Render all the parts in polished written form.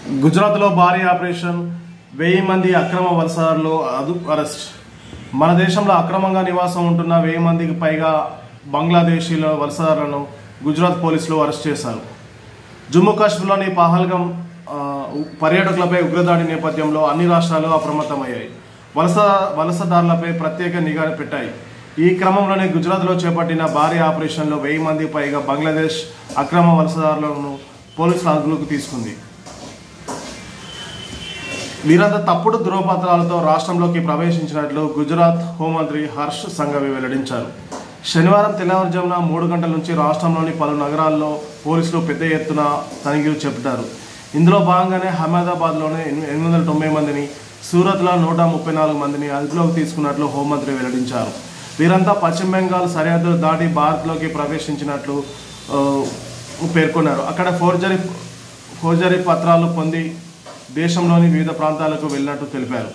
గుజరాత్లో భారీ ఆపరేషన్ 1000 మంది అక్రమ వలసదారులు అరెస్ట్. మన దేశంలో అక్రమంగా నివాసం ఉంటున్న 1000 మందికి పైగా బంగ్లాదేశీల వలసదారులను గుజరాత్ పోలీసులు అరెస్ట్ చేశారు. జమ్మూ కాశ్మీర్లోని పహల్గామ్ పర్యాటకులపై ఉగ్రదాడి నేపథ్యంలో అన్ని రాష్ట్రాలు అప్రమత్తమయ్యాయి. వలసదారులపై ప్రత్యేక నిఘా పెట్టాయి. ఈ క్రమంలోనే గుజరాత్లో చేపట్టిన భారీ ఆపరేషన్లో 1000 మందికి పైగా బంగ్లాదేశ్ అక్రమ వలసదారులను పోలీసులు అదుపులోకి తీసుకుంది. వీరంతా తప్పుడు ధృవపత్రాలతో రాష్ట్రంలోకి ప్రవేశించినట్లు గుజరాత్ హోంమంత్రి హర్ష్ సంఘవి వెల్లడించారు. శనివారం తెల్లవారుజామున 3 గంటల నుంచి రాష్ట్రంలోని పలు నగరాల్లో పోలీసులు పెద్ద ఎత్తున తనిఖీలు చేపట్టారు. ఇందులో భాగంగానే అహ్మదాబాద్లోనే 890 మందిని, సూరత్లో 134 మందిని అదుపులోకి తీసుకున్నట్లు హోంమంత్రి వెల్లడించారు. వీరంతా పశ్చిమ బెంగాల్ సరిహద్దులు దాటి భారత్లోకి ప్రవేశించినట్లు పేర్కొన్నారు. అక్కడ ఫోర్జరీ పత్రాలు పొంది దేశంలోని వివిధ ప్రాంతాలకు వెళ్ళినట్టు తెలిపారు.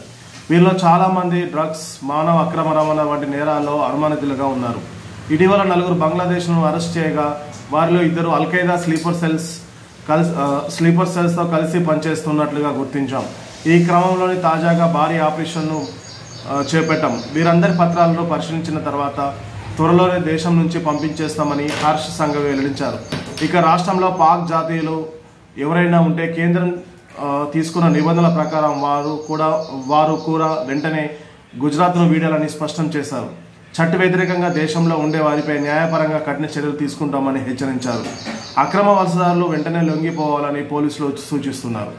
వీరిలో చాలామంది డ్రగ్స్, మానవ అక్రమ రవాణా వంటి నేరాల్లో అనుమానితులుగా ఉన్నారు. ఇటీవల 4 బంగ్లాదేశ్ను అరెస్ట్ చేయగా వారిలో 2 అల్ఖైదా స్లీపర్ సెల్స్తో కలిసి పనిచేస్తున్నట్లుగా గుర్తించాం. ఈ క్రమంలోని తాజాగా భారీ ఆపరేషన్ను చేపట్టాం. వీరందరి పత్రాలను పరిశీలించిన తర్వాత త్వరలోనే దేశం నుంచి పంపించేస్తామని హర్ష్ సంఘవి వెల్లడించారు. ఇక రాష్ట్రంలో పాక్ జాతీయులు ఎవరైనా ఉంటే కేంద్రం తీసుకున్న నిబంధనల ప్రకారం వారు కూడా వెంటనే గుజరాత్ను వీడాలని స్పష్టం చేశారు. చట్ట వ్యతిరేకంగా దేశంలో ఉండే వారిపై న్యాయపరంగా కఠిన చర్యలు తీసుకుంటామని హెచ్చరించారు. అక్రమ వలసదారులు వెంటనే లొంగిపోవాలని పోలీసులు సూచిస్తున్నారు.